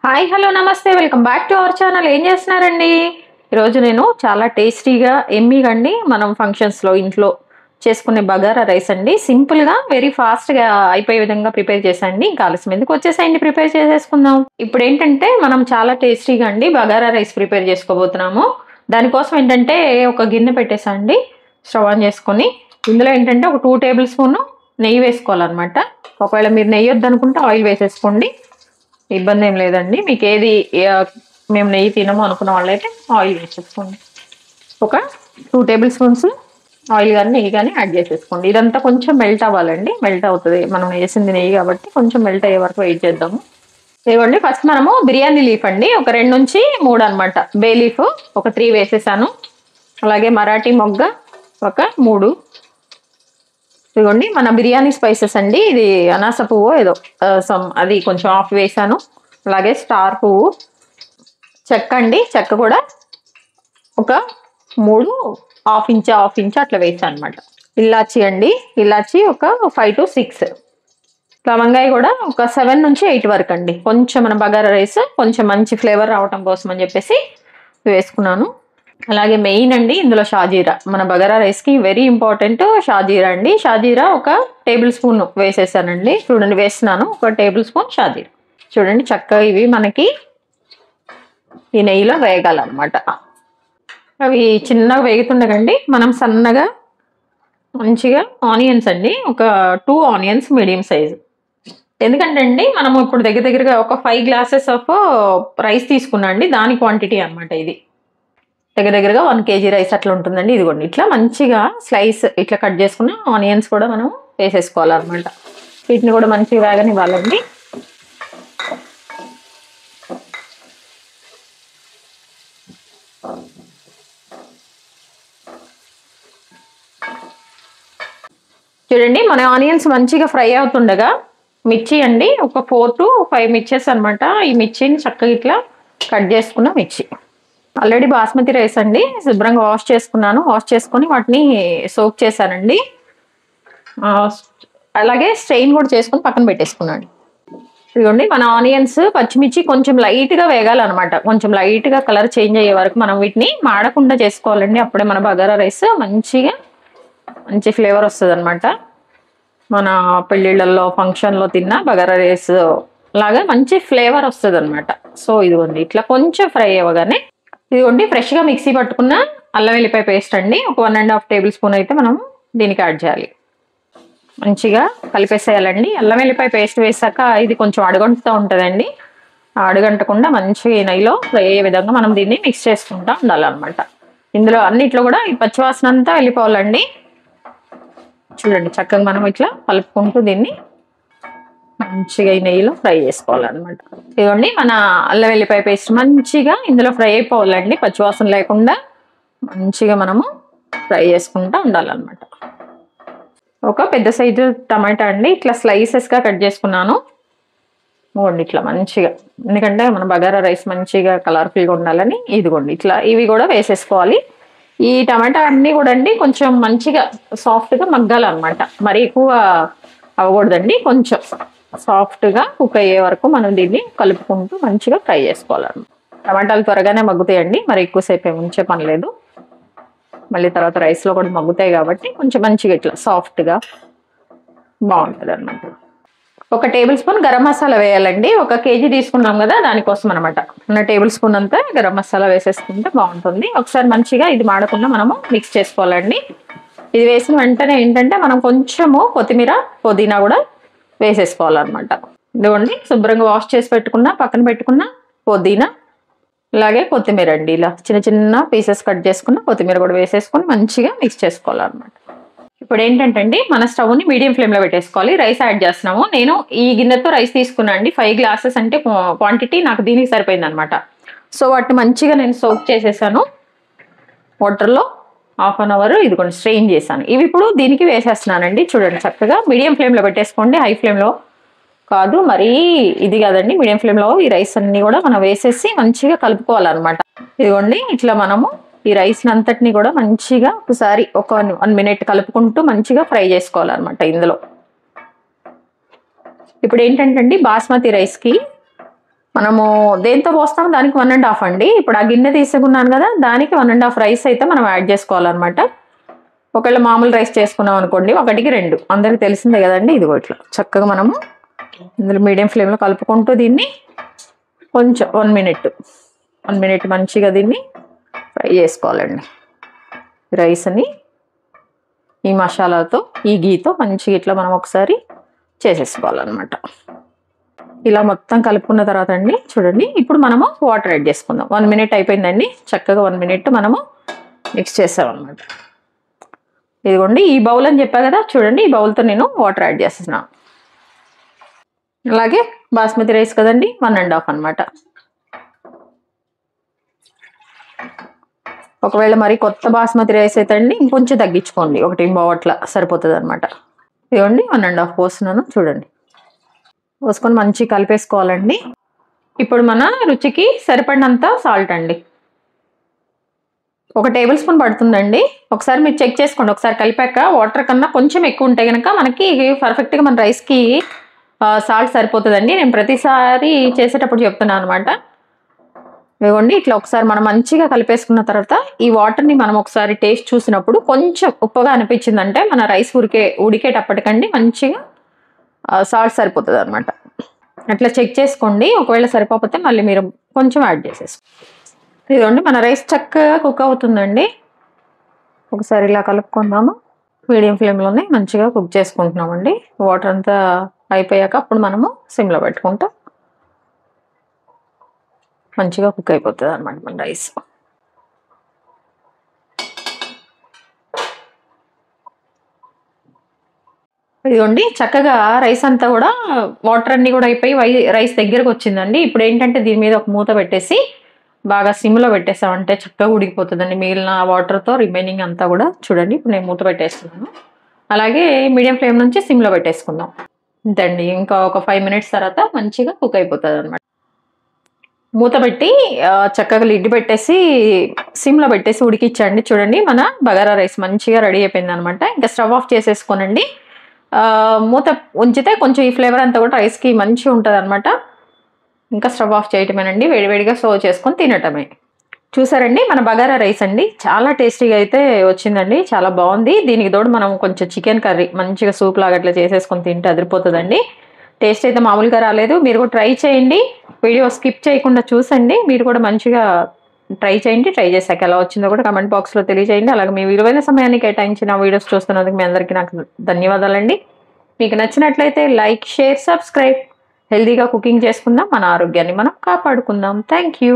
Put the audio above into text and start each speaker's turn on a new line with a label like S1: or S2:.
S1: Hi hello నమస్తే welcome back to our channel. ఏం చేస్తున్నారండి? ఈరోజు నేను చాలా టేస్టీగా ఎమ్మీగా అండి మనం ఫంక్షన్స్లో ఇంట్లో చేసుకునే బగారా రైస్ అండి. సింపుల్గా వెరీ ఫాస్ట్గా అయిపోయే విధంగా ప్రిపేర్ చేశాండి. ఇంకా ఆలస్యం ఎందుకు, వచ్చేసేయండి ప్రిపేర్ చేసేసుకుందాం. ఇప్పుడు ఏంటంటే మనం చాలా టేస్టీగా అండి బగారా రైస్ ప్రిపేర్ చేసుకోబోతున్నాము. దానికోసం ఏంటంటే ఒక గిన్నె పెట్టేసండి, స్టవ్ ఆన్ చేసుకొని ఇందులో ఏంటంటే ఒక 2 టేబుల్ స్పూన్ నెయ్యి వేసుకోవాలన్నమాట. ఒకవేళ మీరు నెయ్యి వద్దనుకుంటే ఆయిల్ వేసేసుకోండి, ఇబ్బంది ఏం లేదండి. మీకు ఏది మేము నెయ్యి తినము అనుకున్న వాళ్ళైతే ఆయిల్ వేసేసుకోండి. ఒక 2 టేబుల్ స్పూన్స్ ఆయిల్ కానీ నెయ్యి కానీ యాడ్ చేసేసుకోండి. ఇదంతా కొంచెం మెల్ట్ అవ్వాలండి. మెల్ట్ అవుతుంది, మనం వేసింది నెయ్యి కాబట్టి కొంచెం మెల్ట్ అయ్యే వరకు వెయిట్ చేద్దాము. ఇవ్వండి, ఫస్ట్ మనము బిర్యానీ లీఫ్ అండి ఒక 2 నుంచి 3 అనమాట. బే లీఫ్ ఒక 3 వేసేసాను. అలాగే మరాఠీ మొగ్గ ఒక 3. ఇదిగోండి మన బిర్యానీ స్పైసెస్ అండి. ఇది అనాస పువ్వు ఏదో అది కొంచెం ఆఫ్ వేసాను. అలాగే స్టార్ పువ్వు, చెక్క అండి, చెక్క కూడా ఒక 3 హాఫ్ ఇంచ్ అట్లా వేసాను అనమాట. ఇలాచి అండి, ఇలాచి ఒక 5 to 6. లవంగాయ కూడా ఒక 7 నుంచి 8 వరకు అండి. కొంచెం మన బగారా రైస్ కొంచెం మంచి ఫ్లేవర్ రావటం కోసం అని చెప్పేసి వేసుకున్నాను. అలాగే మెయిన్ అండి ఇందులో షాజీరా, మన బగారా రైస్కి వెరీ ఇంపార్టెంట్ షాజీరా అండి. షాజీరా ఒక టేబుల్ స్పూన్ వేసేసానండి. చూడండి, వేస్తున్నాను ఒక టేబుల్ స్పూన్ షాజీరా. చూడండి చక్కగా ఇవి మనకి ఈ నెయ్యిలో వేగాలన్నమాట. అవి చిన్నగా వేగుతుండగండి మనం సన్నగా మంచిగా ఆనియన్స్ అండి, ఒక 2 ఆనియన్స్ మీడియం సైజు. ఎందుకంటే అండి మనం ఇప్పుడు దగ్గరగా ఒక 5 గ్లాసెస్ ఆఫ్ రైస్ తీసుకున్నా అండి, దాని క్వాంటిటీ అనమాట. ఇది దగ్గరగా 1 kg రైస్ అట్లా ఉంటుందండి. ఇదిగోండి ఇట్లా మంచిగా స్లైస్ ఇట్లా కట్ చేసుకున్న ఆనియన్స్ కూడా మనం వేసేసుకోవాలన్నమాట. వీటిని కూడా మంచిగా వేగనివ్వాలండి. చూడండి మన ఆనియన్స్ మంచిగా ఫ్రై అవుతుండగా మిర్చి అండి ఒక 4 to 5 మిర్చెస్ అనమాట. ఈ మిర్చిని చక్కగా ఇట్లా కట్ చేసుకున్న మిర్చి. ఆల్రెడీ బాస్మతి రైస్ అండి, శుభ్రంగా వాష్ చేసుకున్నాను. వాష్ చేసుకొని వాటిని సోక్ చేశానండి. అలాగే స్ట్రెయిన్ కూడా చేసుకొని పక్కన పెట్టేసుకున్నాను. ఇదిగోండి మన ఆనియన్స్ పచ్చిమిర్చి కొంచెం లైట్గా వేగాలన్నమాట. కొంచెం లైట్గా కలర్ చేంజ్ అయ్యే వరకు మనం వీటిని మాడకుండా చేసుకోవాలండి. అప్పుడే మన బగారా రైస్ మంచి ఫ్లేవర్ వస్తుంది అనమాట. మన పెళ్ళిళ్ళల్లో ఫంక్షన్లో తిన్న బగారా రైస్ లాగా మంచి ఫ్లేవర్ వస్తుంది అనమాట. సో ఇదిగోండి ఇట్లా కొంచెం ఫ్రై అవ్వగానే ఇదిగోండి ఫ్రెష్గా మిక్సీ పట్టుకున్న అల్లం వెల్లిపాయ పేస్ట్ అండి ఒక 1.5 టేబుల్ స్పూన్ అయితే మనం దీనికి యాడ్ చేయాలి. మంచిగా కలిపేసేయాలండి. అల్లం వెల్లిపాయ పేస్ట్ వేసాక ఇది కొంచెం అడుగంటుతూ ఉంటుందండి. అడుగంటకుండా మంచిగా నెయ్యిలో ఫ్రై అయ్యే విధంగా మనం దీన్ని మిక్స్ చేసుకుంటూ ఉండాలన్నమాట. ఇందులో అన్నిట్లో కూడా ఈ పచ్చివాసన అంతా వెళ్ళిపోవాలండి. చూడండి చక్కగా మనం ఇట్లా కలుపుకుంటూ దీన్ని మంచిగా ఈ నెయ్యిలో ఫ్రై చేసుకోవాలన్నమాట. ఇదిగోండి మన అల్లం వెల్లిపాయ పేస్ట్ మంచిగా ఇందులో ఫ్రై అయిపోవాలండి. పచ్చివాసన లేకుండా మంచిగా మనము ఫ్రై చేసుకుంటూ ఉండాలన్నమాట. ఒక పెద్ద సైజు టమాటా అండి ఇట్లా స్లైసెస్గా కట్ చేసుకున్నాను. ఇదిగోండి ఇట్లా మంచిగా, ఎందుకంటే మన బగారా రైస్ మంచిగా కలర్ఫుల్గా ఉండాలని ఇదిగోండి ఇట్లా ఇవి కూడా వేసేసుకోవాలి. ఈ టమాటా అన్నీ కూడా అండి కొంచెం మంచిగా సాఫ్ట్గా మగ్గాలన్నమాట. మరి ఎక్కువ అవ్వకూడదండి, కొంచెం సాఫ్ట్గా కుక్ అయ్యే వరకు మనం దీన్ని కలుపుకుంటూ మంచిగా ఫ్రై చేసుకోవాలన్నమాట. టమాటాలు త్వరగానే మగ్గుతాయండి, మరి ఎక్కువసేపు ఉంచే పని లేదు. మళ్ళీ తర్వాత రైస్లో కూడా మగ్గుతాయి కాబట్టి కొంచెం మంచిగా ఇట్లా సాఫ్ట్గా బాగుంటుంది అన్నమాట. ఒక టేబుల్ స్పూన్ గరం మసాలా వేయాలండి. 1 kg తీసుకున్నాం కదా, దానికోసం అనమాట. 1 టేబుల్ స్పూన్ అంతా గరం మసాలా వేసేసుకుంటే బాగుంటుంది. ఒకసారి మంచిగా ఇది మాడకుండా మనము మిక్స్ చేసుకోవాలండి. ఇది వేసిన వెంటనే ఏంటంటే మనం కొంచెము కొత్తిమీర పుదీనా కూడా వేసేసుకోవాలన్నమాట. ఇదిగోండి శుభ్రంగా వాష్ చేసి పెట్టుకున్న పక్కన పెట్టుకున్న పుదీనా, అలాగే కొత్తిమీర అండి ఇలా చిన్న పీసెస్ కట్ చేసుకున్న కొత్తిమీర కూడా వేసేసుకొని మంచిగా మిక్స్ చేసుకోవాలన్నమాట. ఇప్పుడు ఏంటంటే అండి మన స్టవ్ని మీడియం ఫ్లేమ్లో పెట్టేసుకోవాలి. రైస్ యాడ్ చేస్తున్నాము. నేను ఈ గిన్నెతో రైస్ తీసుకున్నాను అండి. 5 గ్లాసెస్ అంటే క్వాంటిటీ నాకు దీనికి సరిపోయింది అనమాట. సో వాటిని మంచిగా నేను సోక్ చేసేసాను వాటర్లో. 1/2 అవర్ ఇదిగోండి స్ట్రెయిన్ చేశాను. ఇవి ఇప్పుడు దీనికి వేసేస్తున్నానండి. చూడండి చక్కగా మీడియం ఫ్లేమ్లో పెట్టేసుకోండి, హై ఫ్లేమ్లో కాదు. మరీ ఇది కాదండి, మీడియం ఫ్లేమ్లో ఈ రైస్ అన్ని కూడా మనం వేసేసి మంచిగా కలుపుకోవాలన్నమాట. ఇదిగోండి ఇట్లా మనము ఈ రైస్ అంతటిని కూడా మంచిగా ఒకసారి ఒక 1 minute కలుపుకుంటూ మంచిగా ఫ్రై చేసుకోవాలన్నమాట. ఇందులో ఇప్పుడు ఏంటంటే అండి బాస్మతి రైస్కి మనము దేంతో పోస్తాం దానికి 1.5 అండి. ఇప్పుడు ఆ గిన్నె తీసుకున్నాను కదా, దానికి 1.5 రైస్ అయితే మనం యాడ్ చేసుకోవాలన్నమాట. ఒకవేళ మామూలు రైస్ చేసుకున్నాం అనుకోండి 1కి 2, అందరికి తెలిసిందే కదండి. ఇదిగో ఇట్లా చక్కగా మనము ఇందులో మీడియం ఫ్లేమ్లో కలుపుకుంటూ దీన్ని కొంచెం 1 మినిట్ మంచిగా దీన్ని ఫ్రై చేసుకోవాలండి. రైస్ని ఈ మసాలాతో ఈ గీతో మంచిగా ఇట్లా మనం ఒకసారి చేసేసుకోవాలన్నమాట. ఇలా మొత్తం కలుపుకున్న తర్వాత అండి చూడండి, ఇప్పుడు మనము వాటర్ యాడ్ చేసుకుందాం. 1 మినిట్ అయిపోయిందండి. చక్కగా 1 మినిట్ మనము మిక్స్ చేసామన్నమాట. ఇదిగోండి ఈ బౌల్ అని చెప్పా కదా, చూడండి ఈ బౌల్తో నేను వాటర్ యాడ్ చేస్తున్నాను. అలాగే బాస్మతి రైస్ కదండి 1.5 అనమాట. ఒకవేళ మరి కొత్త బాస్మతి రైస్ అయితే అండి ఇంకొంచెం తగ్గించుకోండి, 1 పావు అట్లా సరిపోతుంది అనమాట. ఇదిగోండి 1.5 పోస్తున్నాను. చూడండి పోసుకొని మంచిగా కలిపేసుకోవాలండి. ఇప్పుడు మన రుచికి సరిపడినంత సాల్ట్ అండి, 1 టేబుల్ స్పూన్ పడుతుందండి. ఒకసారి మీరు చెక్ చేసుకోండి. ఒకసారి కలిపాక వాటర్ కన్నా కొంచెం ఎక్కువ ఉంటే కనుక మనకి పర్ఫెక్ట్గా మన రైస్కి సాల్ట్ సరిపోతుందండి. నేను ప్రతిసారి చేసేటప్పుడు చెప్తున్నాను అనమాట. ఇదిగోండి ఇట్లా ఒకసారి మనం మంచిగా కలిపేసుకున్న తర్వాత ఈ వాటర్ని మనం ఒకసారి టేస్ట్ చూసినప్పుడు కొంచెం ఉప్పుగా అనిపించిందంటే మన రైస్ ఉడికేటప్పటికండి మంచిగా సాల్ట్ సరిపోతుంది అనమాట. అట్లా చెక్ చేసుకోండి. ఒకవేళ సరిపోతే మళ్ళీ మీరు కొంచెం యాడ్ చేసేసుకోండి. ఇదిగోండి మన రైస్ చక్కగా కుక్ అవుతుందండి. ఒకసారి ఇలా కలుపుకుందాము. మీడియం ఫ్లేమ్లోనే మంచిగా కుక్ చేసుకుంటున్నామండి. వాటర్ అంతా అయిపోయాక అప్పుడు మనము సిమ్లో పెట్టుకుంటాం. మంచిగా కుక్ అయిపోతుంది అనమాట మన రైస్. ఇదిగోండి చక్కగా రైస్ అంతా కూడా వాటర్ అన్నీ కూడా అయిపోయి రైస్ దగ్గరకు వచ్చిందండి. ఇప్పుడు ఏంటంటే దీని మీద ఒక మూత పెట్టేసి బాగా సిమ్లో పెట్టేసామంటే చక్కగా ఉడికిపోతుందండి. మిగిలిన వాటర్తో రిమైనింగ్ అంతా కూడా. చూడండి ఇప్పుడు నేను మూత పెట్టేస్తున్నాను. అలాగే మీడియం ఫ్లేమ్ నుంచి సిమ్లో పెట్టేసుకుందాం. అంతేండి, ఇంకా ఒక 5 మినిట్స్ తర్వాత మంచిగా కుక్ అయిపోతుంది అనమాట. మూత పెట్టి చక్కగా లిడ్ పెట్టేసి సిమ్లో పెట్టేసి ఉడికించండి. చూడండి మన బగారా రైస్ మంచిగా రెడీ అయిపోయింది అనమాట. ఇంకా స్టవ్ ఆఫ్ చేసేసుకోనండి. మూత ఉంచితే కొంచెం ఈ ఫ్లేవర్ అంతా కూడా రైస్కి మంచిగా ఉంటుంది అనమాట. ఇంకా స్టవ్ ఆఫ్ చేయటమేనండి. వేడివేడిగా సర్వ్ చేసుకొని తినటమే. చూసారండి మన బగారా రైస్ అండి, చాలా టేస్టీగా అయితే వచ్చిందండి. చాలా బాగుంది. దీనికి తోడు మనం కొంచెం చికెన్ కర్రీ మంచిగా సూప్ లాగా అట్లా చేసేసుకొని తింటే అదిరిపోతుందండి. టేస్ట్ అయితే మామూలుగా రాలేదు. మీరు కూడా ట్రై చేయండి. వీడియో స్కిప్ చేయకుండా చూసండి. మీరు కూడా మంచిగా ట్రై చేయండి. ట్రై చేశాక ఎలా వచ్చిందో కూడా కమెంట్ బాక్స్లో తెలియజేయండి. అలాగే మీ విలువైన సమయాన్ని కేటాయించిన వీడియోస్ చూస్తున్నందుకు మీ అందరికీ నాకు ధన్యవాదాలండి. మీకు నచ్చినట్లయితే లైక్, షేర్, సబ్స్క్రైబ్. హెల్దీగా కుకింగ్ చేసుకుందాం. మన ఆరోగ్యాన్ని మనం కాపాడుకుందాం. Thank you.